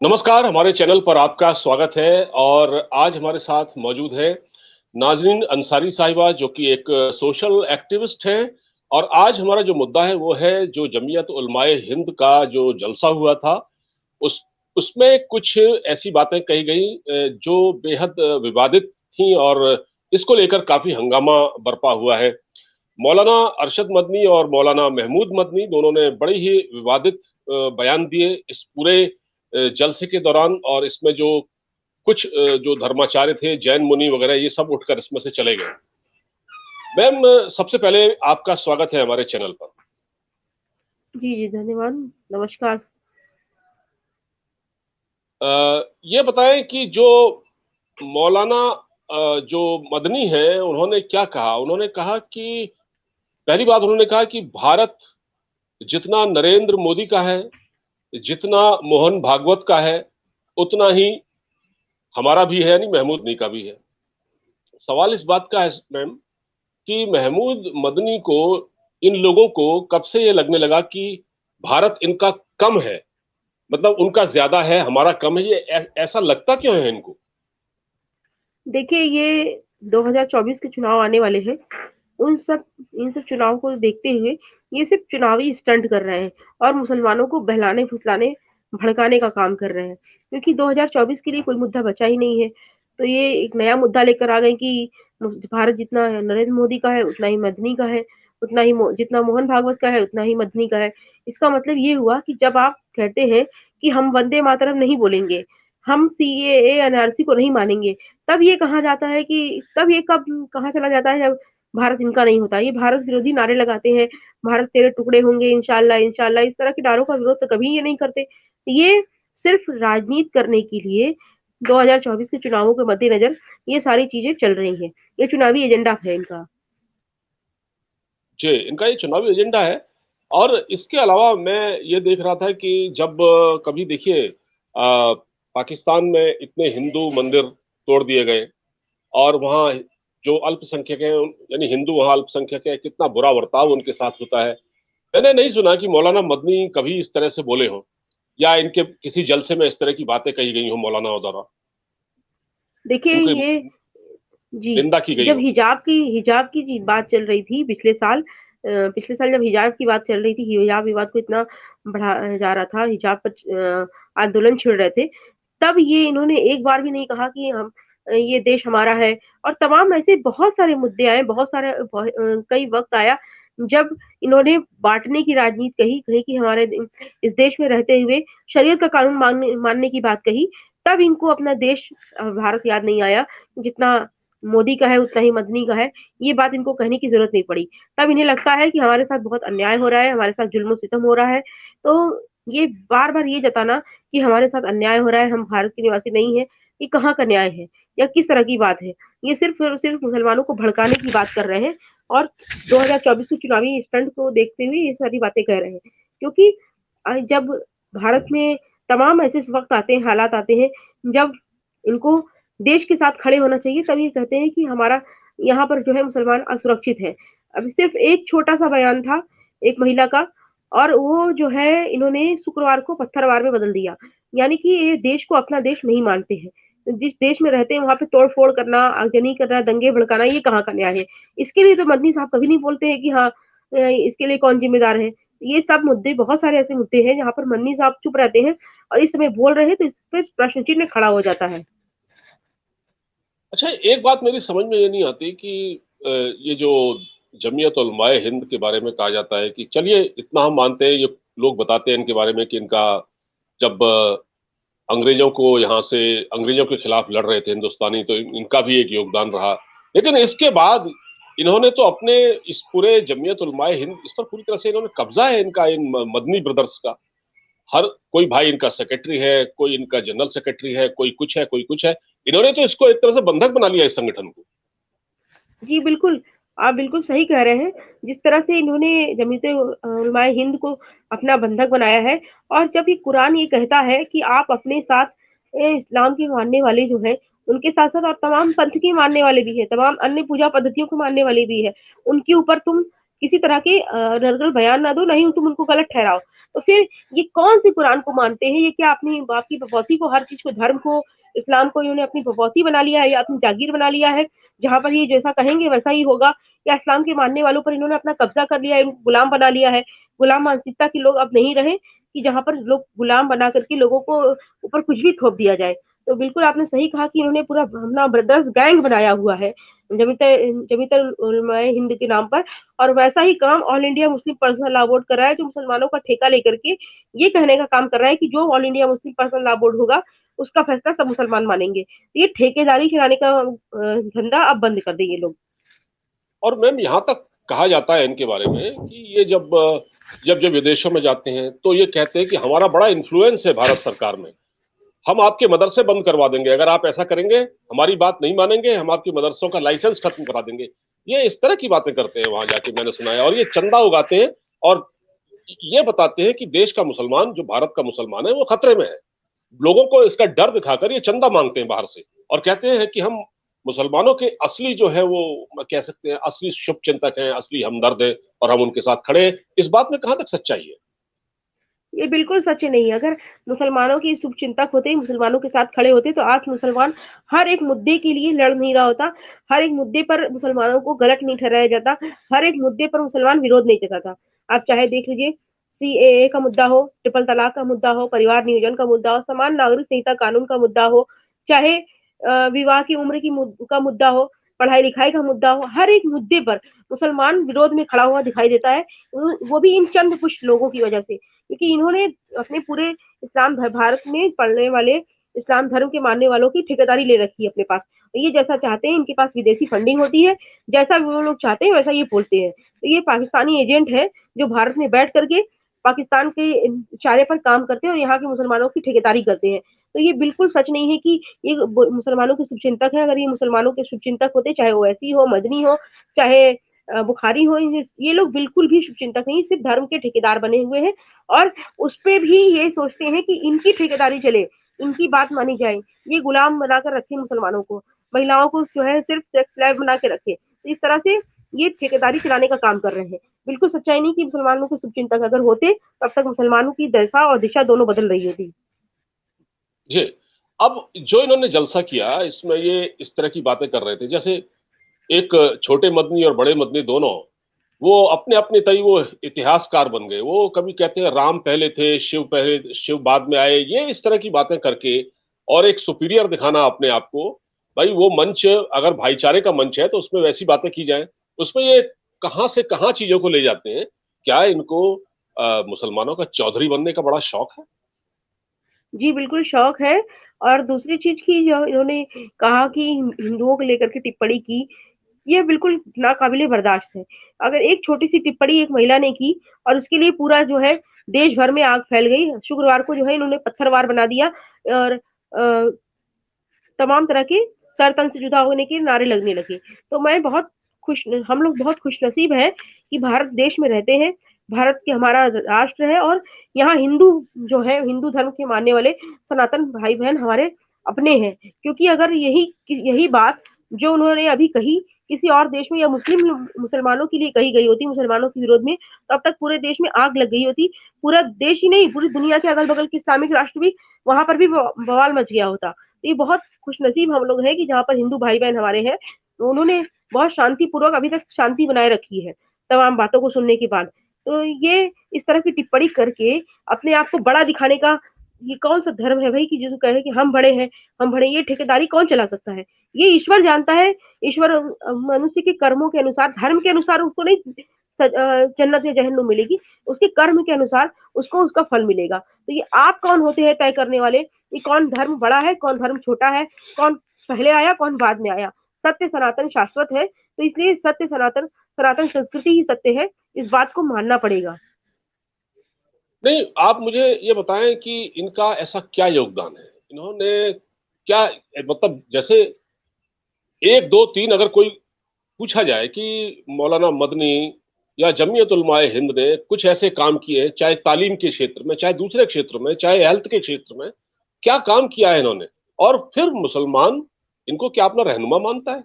नमस्कार, हमारे चैनल पर आपका स्वागत है और आज हमारे साथ मौजूद है नाज़रीन अंसारी साहिबा जो कि एक सोशल एक्टिविस्ट हैं और आज हमारा जो मुद्दा है वो है जो जमीयत उलमाए हिंद का जो जलसा हुआ था उस उसमें कुछ ऐसी बातें कही गई जो बेहद विवादित थी और इसको लेकर काफी हंगामा बरपा हुआ है। मौलाना अरशद मदनी और मौलाना महमूद मदनी दोनों ने बड़े ही विवादित बयान दिए इस पूरे जलसे के दौरान और इसमें जो कुछ जो धर्माचार्य थे जैन मुनि वगैरह ये सब उठकर इसमें से चले गए। मैम, सबसे पहले आपका स्वागत है हमारे चैनल पर। जी, जी, धन्यवाद। नमस्कार। ये बताएं कि जो मौलाना जो मदनी है उन्होंने क्या कहा। उन्होंने कहा कि पहली बात उन्होंने कहा कि भारत जितना नरेंद्र मोदी का है, जितना मोहन भागवत का है, उतना ही हमारा भी है, यानी महमूद मदनी का भी है। सवाल इस बात का है मैम कि महमूद मदनी को, इन लोगों को कब से ये लगने लगा कि भारत इनका कम है, मतलब उनका ज्यादा है हमारा कम है, ये ऐसा लगता क्यों है इनको? देखिए, ये 2024 के चुनाव आने वाले हैं। उन सब इन सब चुनाव को देखते हुए ये सिर्फ चुनावी स्टंट कर रहे हैं और मुसलमानों को बहलाने, फुसलाने, भड़काने का काम कर रहे हैं। क्योंकि 2024 के लिए कोई मुद्दा बचा ही नहीं है। तो ये एक नया मुद्दा लेकर आ गए कि भारत जितना नरेंद्र मोदी का है, उतना ही मदनी का है, उतना ही जितना मोहन भागवत का है, उतना ही मदनी का है। इसका मतलब ये हुआ कि जब आप कहते हैं कि हम वंदे मातरम नहीं बोलेंगे, हम सीएए, एनआरसी को नहीं मानेंगे, तब ये कहा जाता है कि तब ये कब कहाँ चला जाता है जब भारत इनका नहीं होता। ये भारत विरोधी नारे लगाते हैं, भारत तेरे टुकड़े होंगे इंशाल्लाह, इंशाल्लाह, इस तरह के नारों का विरोध तो कभी ये नहीं करते। ये सिर्फ राजनीति करने के लिए 2024 के चुनावों के मद्देनजर ये सारी चीजें चल रही हैं। ये चुनावी एजेंडा है इनका। जी, इनका ये चुनावी एजेंडा है। और इसके अलावा मैं ये देख रहा था कि जब कभी देखिए पाकिस्तान में इतने हिंदू मंदिर तोड़ दिए गए और वहाँ जो अल्पसंख्यक हैं यानी हिंदू वहाँ अल्पसंख्यक है, कितना बुरा बर्ताव उनके साथ होता है। मैंने नहीं सुना कि मौलाना मदनी कभी इस तरह से बोले हों या इनके किसी जलसे में इस तरह की बातें कही गई हो मौलाना द्वारा, देखिए उनकी ये जी, निंदा की गई जब हो। हिजाब की जी बात चल रही थी पिछले साल जब हिजाब की बात चल रही थी, हिजाब विवाद को इतना बढ़ाया जा रहा था, हिजाब पर आंदोलन छिड़ रहे थे, तब ये इन्होंने एक बार भी नहीं कहा कि ये देश हमारा है। और तमाम ऐसे बहुत सारे मुद्दे आए, कई वक़्त आया जब इन्होंने बाँटने की राजनीति कही, कही कि इस देश में रहते हुए शरीयत का कानून मानने की बात कही, तब इनको अपना देश भारत याद नहीं आया। जितना मोदी का है उतना ही मदनी का है, ये बात इनको कहने की ज़रूरत नहीं पड़ी। तब इन्हें लगता है कि हमारे साथ बहुत अन्याय हो रहा है, हमारे साथ जुल्म-सितम हो रहा है। तो ये बार-बार ये जताना कि हमारे साथ अन्याय हो रहा है, हम भारत के निवासी नहीं हैं, ये कहाँ का न्याय है या किस तरह की बात है? ये सिर्फ़ और सिर्फ़ मुसलमानों को भड़काने की बात कर रहे हैं और 2024 के चुनावी स्टंट को देखते हुए ये सारी बातें कह रहे हैं। क्योंकि जब भारत में तमाम ऐसे वक़्त आते हैं, हालात आते हैं, जब इनको देश के साथ खड़े होना चाहिए, तब ये कहते हैं कि हमारा यहाँ पर जो है मुसलमान असुरक्षित है। अब सिर्फ़ एक छोटा-सा बयान था एक महिला का और वो जो है इन्होंने शुक्रवार को पत्थरवार में बदल दिया। यानी कि ये देश को अपना देश नहीं मानते हैं। जिस देश में रहते हैं वहाँ पे तोड़-फोड़ करना, आगजनी करना, दंगे भड़काना ये कहाँ का न्याय है? इसके लिए तो मदनी साहब कभी नहीं बोलते हैं कि हाँ इसके लिए कौन ज़िम्मेदार है? ये सब मुद्दे बहुत सारे ऐसे मुद्दे हैं जहाँ पर मदनी साहब चुप रहते हैं और इस समय बोल रहे हैं तो इस पे प्रश्न चिन्ह खड़ा हो जाता है। अच्छा, एक बात मेरी समझ में ये नहीं आती कि ये जो जमीयत उलमाए हिंद के बारे में कहा जाता है कि चलिए इतना हम मानते हैं, ये लोग बताते हैं इनके बारे में कि इनका जब अंग्रेजों को यहाँ से अंग्रेजों के खिलाफ लड़ रहे थे हिंदुस्तानी, तो इनका भी एक योगदान रहा। लेकिन इसके बाद इन्होंने तो अपने इस पूरे जमीयत उलमाए हिंद इस पर पूरी तरह से इन्होंने कब्जा है इनका, इन मदनी ब्रदर्स का। हर कोई भाई इनका सेक्रेटरी है, कोई इनका जनरल सेक्रेटरी है, कोई कुछ है, कोई कुछ है। इन्होंने तो इसको एक तरह से बंधक बना लिया इस संगठन को। जी, बिल्कुल। आप बिल्कुल सही कह रहे हैं। जिस तरह से इन्होंने जमीयत-ए-उलमाए हिंद को अपना बंधक बनाया है और जब ये कुरान ये कहता है कि आप अपने साथ इस्लाम के मानने वाले जो हैं, उनके साथ-साथ और तमाम पंथ के मानने वाले भी हैं, तमाम अन्य पूजा पद्धतियों को मानने वाले भी हैं। उनके ऊपर तुम किसी तरह के अनर्गल बयान ना दो, ना ही तुम उनको गलत ठहराओ। तो फिर ये कौन से कुरान को मानते हैं? ये क्या अपनी बाप की बपौती को, हर चीज़ को, धर्म को, इस्लाम को इन्होंने अपनी बपौती बना लिया है या अपनी जागीर बना लिया है, जहाँ पर ये जैसा कहेंगे वैसा ही होगा? या इस्लाम के मानने वालों पर इन्होंने अपना कब्ज़ा कर लिया है, इनको गुलाम बना लिया है? गुलाम मानसिकता के लोग अब नहीं रहे कि जहाँ पर लोग गुलाम बना करके लोगों को ऊपर कुछ भी थोप दिया जाए। तो बिल्कुल आपने सही कहा कि इन्होंने पूरा अपना ब्रदर्स गैंग बनाया हुआ है, जमीयत उलमाए हिंद के नाम पर, और वैसा ही काम all India Muslim personal law board कर रहा है, जो मुसलमानों का ठेका लेकर के ये कहने का काम कर रहा है कि जो all India Muslim personal law board होगा, उसका फैसला सब मुसलमान मानेंगे। तो ये ठेकेदारी चलाने का धंधा अब बंद कर दें ये लोग। और मैम यहाँ तक कहा जाता है इनके बारे में कि ये जब जब जब विदेशों में जाते हैं तो ये कहते हैं कि हमारा बड़ा इन्फ्लुएंस है भारत सरकार में, हम आपके मदरसे बंद करवा देंगे अगर आप ऐसा करेंगे, हमारी बात नहीं मानेंगे, हम आपके मदरसों का लाइसेंस खत्म करा देंगे। ये इस तरह की बातें करते हैं वहां जाके, मैंने सुना है। और ये चंदा उगाते हैं और ये बताते हैं कि देश का मुसलमान, जो भारत का मुसलमान है, वो खतरे में है। लोगों को इसका डर दिखाकर ये चंदा मांगते हैं बाहर से और कहते हैं कि हम मुसलमानों के असली जो है वो कह सकते हैं असली शुभ चिंतक हैं, असली हमदर्द हैं और हम उनके साथ खड़े हैं। इस बात में कहां तक सच्चाई है? ये बिल्कुल सच नहीं है। अगर मुसलमानों के शुभचिंतक होते, मुसलमानों के साथ खड़े होते, तो आज मुसलमान हर एक मुद्दे के लिए लड़ नहीं रहा होता, हर एक मुद्दे पर मुसलमानों को गलत नहीं ठहराया जाता, हर एक मुद्दे पर मुसलमान विरोध नहीं जताता। आप चाहे देख लीजिए, सीएए का मुद्दा हो, ट्रिपल तलाक का मुद्दा हो, परिवार नियोजन का मुद्दा हो, समान नागरिक संहिता कानून का मुद्दा हो, चाहे विवाह की उम्र का मुद्दा हो, पढ़ाई-लिखाई का मुद्दा हो, हर एक मुद्दे पर मुसलमान विरोध में खड़ा हुआ दिखाई देता है। वो भी इन चंद कुछ लोगों की वजह से। क्योंकि इन्होंने अपने पूरे भारत में पढ़ने वाले इस्लाम धर्म के मानने वालों की ठेकेदारी ले रखी है अपने पास। ये जैसा चाहते हैं, इनके पास विदेशी फंडिंग होती है, जैसा वो लोग चाहते हैं वैसा ये बोलते हैं। तो ये पाकिस्तानी एजेंट है जो भारत में बैठ करके पाकिस्तान के इशारे पर काम करते हैं और यहाँ के मुसलमानों की ठेकेदारी करते हैं। तो ये बिल्कुल सच नहीं है कि ये मुसलमानों के शुभचिंतक है। अगर ये मुसलमानों के शुभचिंतक होते, चाहे ओवैसी हो, मदनी हो, चाहे बुखारी हो, ये लोग बिल्कुल भी शुभचिंतक नहीं, सिर्फ धर्म के ठेकेदार बने हुए हैं। और उसपे भी ये सोचते हैं कि इनकी ठेकेदारी चले, इनकी बात मानी जाए। ये गुलाम बनाकर रखे मुसलमानों को, महिलाओं को जो है सिर्फ सेक्स स्लेव बना के रखे। तो इस तरह से ये ठेकेदारी चलाने का काम कर रहे हैं। बिल्कुल सच्चाई नहीं कि मुसलमानों के शुभचिंतक अगर होते, तब तक मुसलमानों की दशा और दिशा दोनों बदल रही होती। जी। अब जो इन्होंने जलसा किया इसमें ये इस तरह की बातें कर रहे थे, जैसे एक छोटे मदनी और बड़े मदनी दोनों, वो अपने अपने तय वो इतिहासकार बन गए। वो कभी कहते हैं राम पहले थे, शिव पहले, शिव बाद में आए। ये इस तरह की बातें करके और एक सुपीरियर दिखाना अपने आप को, भाई वो मंच अगर भाईचारे का मंच है तो उसमें वैसी बातें की जाए, उसमें ये कहां से कहां चीजों को ले जाते हैं। क्या इनको मुसलमानों का चौधरी बनने का बड़ा शौक है? जी, बिल्कुल शौक है। और दूसरी चीज़ की जो इन्होंने कहा कि हिंदुओं को लेकर के टिप्पणी की, ये बिल्कुल नाकाबिले बर्दाश्त है। अगर एक छोटी-सी टिप्पणी एक महिला ने की और उसके लिए पूरा जो है देश भर में आग फैल गई। शुक्रवार को जो है इन्होंने पत्थरवार बना दिया और तमाम तरह के सर तन से जुदा होने के नारे लगने लगे। तो मैं बहुत खुश हम लोग बहुत खुशनसीब हैं कि भारत देश में रहते हैं। भारत के हमारा राष्ट्र है और यहाँ हिंदू जो है, हिंदू धर्म के मानने वाले सनातन भाई-बहन हमारे अपने हैं। क्योंकि अगर यही यही बात जो उन्होंने अभी कही किसी और देश में या मुसलमानों के लिए कही गई होती, मुसलमानों के विरोध में, तो अब तक पूरे देश में आग लग गई होती। पूरा देश ही नहीं, पूरी दुनिया के अगल-बगल के इस्लामिक राष्ट्र भी, वहाँ पर भी बवाल मच गया होता। तो ये बहुत खुशनसीब हम लोग हैं कि जहाँ पर हिंदू भाई-बहन हमारे हैं, तो उन्होंने बहुत शांतिपूर्वक अभी तक शांति बनाए रखी है, तमाम बातों को सुनने के बाद। तो ये इस तरह की टिप्पणी करके अपने आप को बड़ा दिखाने का ये कौन-सा धर्म है भई कि जो कहे कि हम बड़े हैं, हम बड़े हैं, ये ठेकेदारी कौन चला सकता है? ये ईश्वर जानता है, ईश्वर मनुष्य के कर्मों के अनुसार, धर्म के अनुसार उसको नहीं जन्नत या जहन्नुम मिलेगी, उसके कर्म के अनुसार उसको उसका फल मिलेगा। तो ये आप कौन होते हैं तय करने वाले कि कौन धर्म बड़ा है, कौन धर्म छोटा है, कौन पहले आया, कौन बाद में आया। सत्य सनातन शाश्वत है, तो इसलिए सत्य सनातन सनातन संस्कृति ही सत्य है, इस बात को मानना पड़ेगा। नहीं, आप मुझे ये बताएं कि इनका ऐसा क्या योगदान है, इन्होंने क्या, मतलब जैसे एक दो तीन अगर कोई पूछा जाए कि मौलाना मदनी या जमीयत उलमाए हिंद ने कुछ ऐसे काम किए हैं, चाहे तालीम के क्षेत्र में, चाहे दूसरे क्षेत्र में, चाहे हेल्थ के क्षेत्र में, क्या काम किया है इन्होंने, और फिर मुसलमान इनको क्या अपना रहनुमा मानता है?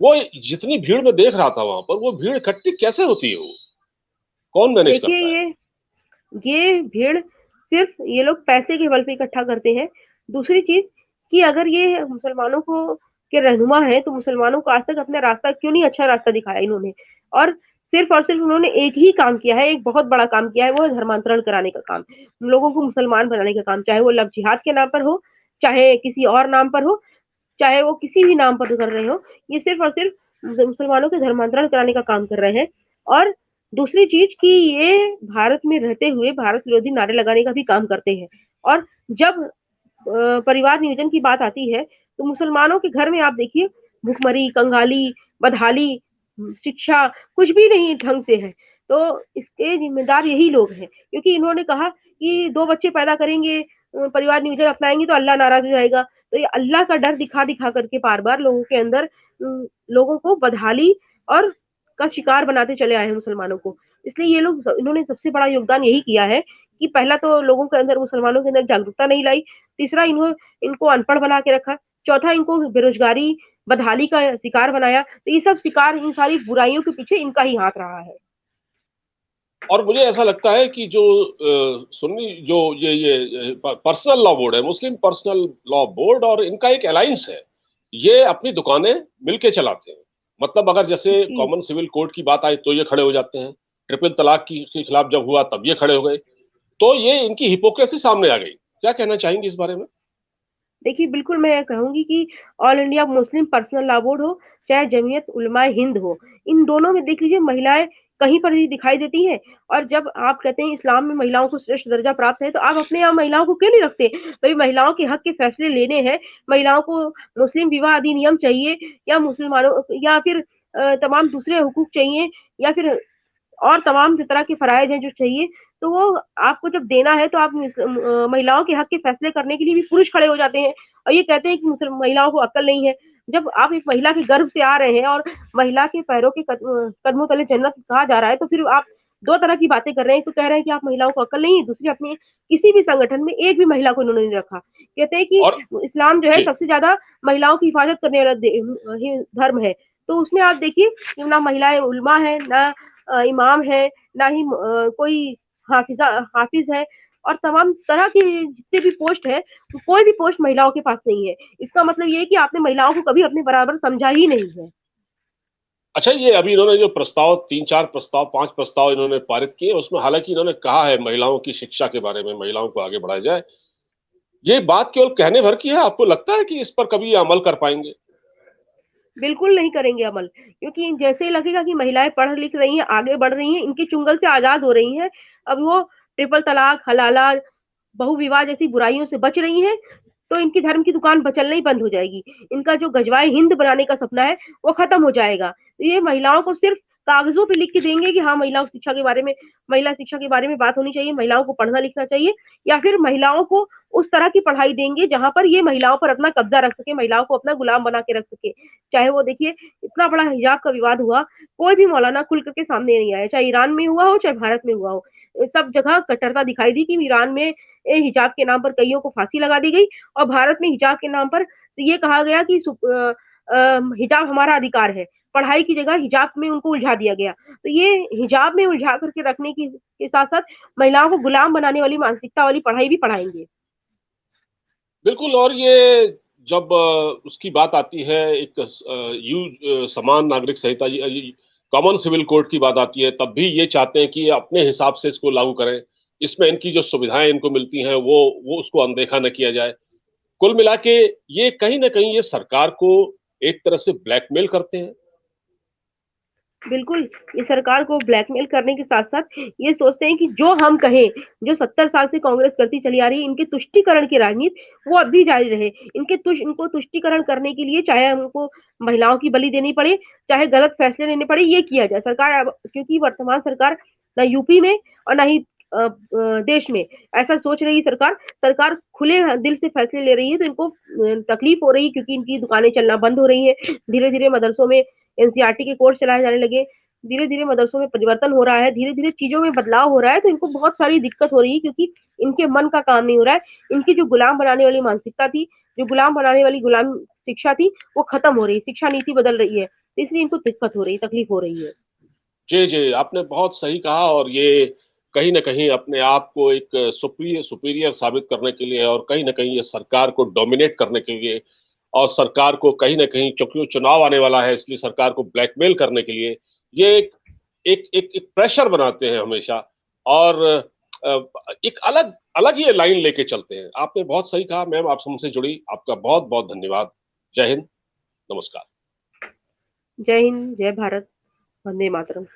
वो जितनी भीड़ में देख रहा था वहां पर, वो भीड़ इकट्ठी कैसे होती है, वो कौन मैनेज देखिए करता है? ये भीड़ सिर्फ ये लोग पैसे के बल पे इकट्ठा करते हैं। दूसरी चीज़ कि अगर ये मुसलमानों को के रहनुमा हैं, तो मुसलमानों को आज तक अपना रास्ता क्यों नहीं अच्छा रास्ता दिखाया इन्होंने? और सिर्फ उन्होंने एक ही काम किया है, एक बहुत बड़ा काम किया है, वो है धर्मांतरण कराने का काम। लोगों को मुसलमान बनाने का काम, चाहे वो लव जिहाद के नाम पर हो, चाहे किसी और नाम पर हो, चाहे वो किसी भी नाम पर कर रहे हो, ये सिर्फ और सिर्फ मुसलमानों के धर्मांतरण कराने का काम कर रहे हैं। और दूसरी चीज कि ये भारत में रहते हुए भारत विरोधी नारे लगाने का भी काम करते हैं। और जब परिवार नियोजन की बात आती है, तो मुसलमानों के घर में आप देखिए भुखमरी, कंगाली, बदहाली, शिक्षा कुछ भी नहीं ढंग से है। तो इसके जिम्मेदार यही लोग हैं, क्योंकि इन्होंने कहा कि 2 बच्चे पैदा करेंगे, परिवार नियोजन अपनाएँगे तो अल्लाह नाराज़ हो जाएगा। तो ये अल्लाह का डर दिखा-दिखा करके बार-बार लोगों के अंदर लोगों को बदहाली और का शिकार बनाते चले आए हैं मुसलमानों को। इसलिए ये लोग इन्होंने सबसे बड़ा योगदान यही किया है कि पहला तो लोगों के अंदर मुसलमानों के अंदर जागरूकता नहीं लाई, तीसरा इनको अनपढ़ बना के रखा, चौथा इनको बेरोज़गारी, बदहाली का शिकार बनाया। तो ये सब शिकार इन सारी बुराइयों के पीछे इनका ही हाथ रहा है। और मुझे ऐसा लगता है कि जो सुन्नी जो ये पर्सनल लॉ बोर्ड है, मुस्लिम पर्सनल लॉ बोर्ड, और इनका एक अलायंस है। ये अपनी दुकानें मिलके चलाते हैं। मतलब अगर जैसे जी। कॉमन सिविल कोड की बात आई तो ये खड़े हो जाते हैं, ट्रिपल तलाक के खिलाफ जब हुआ तब ये खड़े हो गए। तो ये इनकी हिपोक्रेसी सामने आ गई। क्या कहना चाहेंगे इस बारे में? देखिए, बिल्कुल मैं कहूँगी कि all India Muslim personal law board हो, चाहे जमीयत उलमाए हिंद हो, इन दोनों में देख लीजिए महिलाएँ कहीं पर भी दिखाई देती हैं। और जब आप कहते हैं इस्लाम में महिलाओं को श्रेष्ठ दर्जा प्राप्त है, तो आप अपने यहाँ महिलाओं को क्यों नहीं रखते? भई महिलाओं के हक के फैसले लेने हैं, महिलाओं को मुस्लिम विवाह अधिनियम चाहिए या मुसलमानों या फिर तमाम दूसरे हुकूक चाहिए या फिर और तमाम तरह के फ़राइज़ हैं जो चाहिए, तो वो आपको जब देना है तो आप महिलाओं के हक के फैसले करने के लिए भी पुरुष खड़े हो जाते हैं और ये कहते हैं कि महिलाओं को अक्ल नहीं है। जब आप एक महिला के गर्भ से आ रहे हैं और महिला के पैरों के कदमों तले जन्नत कहा जा रहा है, तो फिर आप 2 तरह की बातें कर रहे हैं। एक तो कह रहे हैं कि आप महिलाओं को अक्ल नहीं है, दूसरी अपने किसी भी संगठन में एक भी महिला को इन्होंने नहीं रखा। कहते हैं कि और इस्लाम जो है जी, सबसे ज़्यादा महिलाओं की हिफाज़त करने वाला धर्म है। तो उसमें आप देखिए कि ना महिलाएँ उलमा है, ना इमाम है, ना ही कोई हाफ़िज़ है और तमाम तरह के जितने भी पोस्ट हैं, कोई भी पोस्ट महिलाओं के पास नहीं है। इसका मतलब ये है कि आपने महिलाओं को कभी अपने बराबर समझा ही नहीं है। अच्छा, ये अभी इन्होंने जो प्रस्ताव 3-4 प्रस्ताव 5 प्रस्ताव इन्होंने पारित किए, उसमें हालांकि इन्होंने कहा है महिलाओं की शिक्षा के बारे में, महिलाओं को आगे बढ़ाया जाए। ये बात केवल कहने भर की है? आपको लगता है कि इस पर कभी ये अमल कर पाएंगे? बिल्कुल नहीं करेंगे अमल, क्योंकि जैसे ही लगेगा कि महिलाएँ पढ़ लिख रही हैं, आगे बढ़ रही हैं, इनके चुंगल से आज़ाद हो रही हैं, अब वो ट्रिपल तलाक, हलाला, बहु-विवाह जैसी बुराइयों से बच रही हैं, तो इनकी धर्म की दुकान चलना ही बंद हो जाएगी। इनका जो गजवाए हिंद बनाने का सपना है, वो खत्म हो जाएगा। तो ये महिलाओं को सिर्फ़ कागज़ों पे लिख के देंगे कि हाँ, महिला शिक्षा के बारे में बात होनी चाहिए, महिलाओं को पढ़ना-लिखना चाहिए या फिर महिलाओं को उस तरह की पढ़ाई देंगे जहाँ पर ये महिलाओं पर अपना कब्ज़ा रख सके, महिलाओं को अपना गुलाम बना के रख सके। चाहे वो देखिए इतना बड़ा हिजाब का विवाद हुआ, कोई भी मौलाना खुल कर के सामने नहीं आया, चाहे ईरान में हुआ हो, चाहे भारत में हुआ हो। सब जगह कट्टरता दिखाई दी कि ईरान में हिजाब के नाम पर कइयों को फांसी लगा दी गई और भारत में हिजाब के नाम पर ये कहा गया कि हिजाब हमारा अधिकार है। पढ़ाई की जगह हिजाब में उनको उलझा दिया गया। तो ये हिजाब में उलझा करके रखने की के साथ-साथ महिलाओं को गुलाम बनाने वाली मानसिकता वाली पढ़ाई भी पढ़ाएँगे। बिल्कुल। और ये जब उसकी बात आती है, एक समान नागरिक संहिता, कॉमन सिविल कोड की बात आती है, तब भी ये चाहते हैं कि ये अपने हिसाब से इसको लागू करें। इसमें इनकी जो सुविधाएं इनको मिलती हैं वो उसको अनदेखा न किया जाए। कुल मिला के ये कहीं न कहीं ये सरकार को एक तरह से ब्लैकमेल करते हैं। बिल्कुल, ये सरकार को ब्लैकमेल करने के साथ-साथ ये सोचते हैं कि जो हम कहें, जो 70 साल से कांग्रेस करती चली आ रही है, इनके तुष्टीकरण की राजनीति, वो अब भी जारी रहे। इनको तुष्टीकरण करने के लिए चाहे हमको महिलाओं की बलि देनी पड़े, चाहे गलत फैसले लेने पड़े, ये किया जाए। सरकार अब क्योंकि वर्तमान सरकार ना यूपी में और ना ही देश में ऐसा सोच रही है सरकार। सरकार खुले दिल से फैसले ले रही है, तो इनको तकलीफ हो रही है क्योंकि इनकी दुकानें चलना बंद हो रही हैं। धीरे-धीरे मदरसों में एनसीईआरटी के कोर्स चलाए जाने लगे, धीरे-धीरे मदरसों में परिवर्तन हो रहा है, धीरे-धीरे चीज़ों में बदलाव हो रहा है, तो इनको बहुत सारी दिक्कत हो रही है क्योंकि इनके मन का काम नहीं हो रहा है। इनकी जो गुलाम बनाने वाली मानसिकता थी, जो गुलाम बनाने वाली गुलाम शिक्षा थी, वो खत्म हो रही है, शिक्षा नीति बदल रही है, तो इसलिए इनको दिक्कत हो रही है, तकलीफ हो रही है। जी, जी, आपने बहुत सही कहा। और ये कहीं न कहीं अपने आप को एक सुपीरियर साबित करने के लिए और कहीं न कहीं ये सरकार को डोमिनेट करने के लिए और सरकार को कहीं न कहीं क्योंकि वो चुनाव आने वाला है इसलिए सरकार को ब्लैकमेल करने के लिए ये एक प्रेशर बनाते हैं हमेशा और एक अलग अलग ये लाइन लेके चलते हैं। आपने बहुत सही कहा मैम, आप हमसे जुड़ी, आपका बहुत-बहुत धन्यवाद। जय हिंद, नमस्कार। जय हिंद, जय भारत, वंदे मातरम।